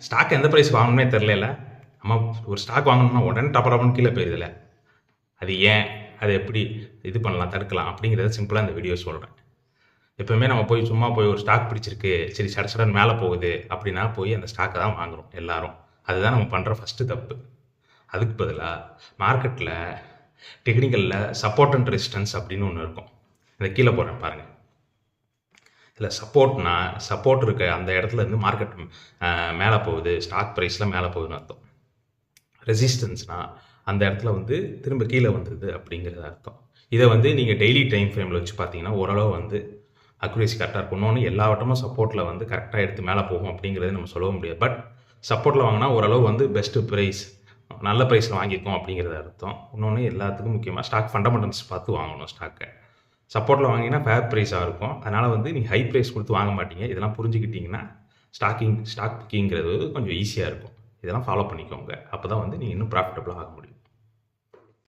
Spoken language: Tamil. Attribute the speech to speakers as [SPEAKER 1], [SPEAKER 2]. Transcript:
[SPEAKER 1] ஸ்டாக் எந்த ப்ரைஸ் வாங்கணும்னே தெரில. நம்ம ஒரு ஸ்டாக் வாங்கணும்னா உடனே டபுள்னு கீழே போயிருதில்ல. அது ஏன், அதை எப்படி இது பண்ணலாம், தடுக்கலாம் அப்படிங்கிறத சிம்பிளாக இந்த வீடியோ சொல்கிறேன். எப்பவுமே நம்ம போய் சும்மா போய் ஒரு ஸ்டாக் பிடிச்சிருக்கு, சரி சடசடன் மேலே போகுது அப்படின்னா போய் அந்த ஸ்டாக்கை தான் வாங்குகிறோம் எல்லாரும். அதுதான் நம்ம பண்ணுற ஃபஸ்ட்டு தப்பு. அதுக்கு பதிலாக மார்க்கெட்டில் டெக்னிக்கலில் சப்போர்ட் அண்ட் ரெசிஸ்டன்ஸ் அப்படின்னு ஒன்று இருக்கும். இதை கீழே போகிறேன் பாருங்கள். இதில் சப்போர்ட் இருக்க அந்த இடத்துல இருந்து மார்க்கெட் மேலே போகுது, ஸ்டாக் ப்ரைஸில் மேலே போகுதுன்னு அர்த்தம். ரெசிஸ்டன்ஸ்னால் அந்த இடத்துல வந்து திரும்ப கீழே வந்தது அப்படிங்கிறது அர்த்தம். இதை வந்து நீங்கள் டெய்லி டைம் ஃப்ரேமில் வச்சு பார்த்தீங்கன்னா ஓரளவு வந்து அக்யூரேசி கரெக்டாக இருக்கும். இன்னொன்று எல்லா வட்டமும் சப்போர்ட்டில் வந்து கரெக்டாக எடுத்து மேலே போகும் அப்படிங்கிறது நம்ம சொல்ல முடியாது. பட் சப்போர்ட்டில் வாங்கினா ஓரளவு வந்து பெஸ்ட்டு ப்ரைஸ், நல்ல ப்ரைஸில் வாங்கியிருக்கோம் அப்படிங்கிறது அர்த்தம். இன்னொன்று எல்லாத்துக்கும் முக்கியமாக ஸ்டாக் ஃபண்டமெண்டல்ஸ் பார்த்து வாங்கணும். ஸ்டாக்கை சப்போர்ட்டில் வாங்கினா ஃபேர் ப்ரைஸாக இருக்கும். அதனால் வந்து நீங்கள் ஹை ப்ரைஸ் கொடுத்து வாங்க மாட்டீங்க. இதெல்லாம் புரிஞ்சுக்கிட்டிங்கன்னா ஸ்டாக் பிக்கிங்கிறது கொஞ்சம் ஈஸியாக இருக்கும். இதெல்லாம் ஃபாலோ பண்ணிக்கோங்க. அப்போ தான் வந்து நீங்கள் இன்னும் ப்ராஃபிட்டபுளாக ஆக முடியும்.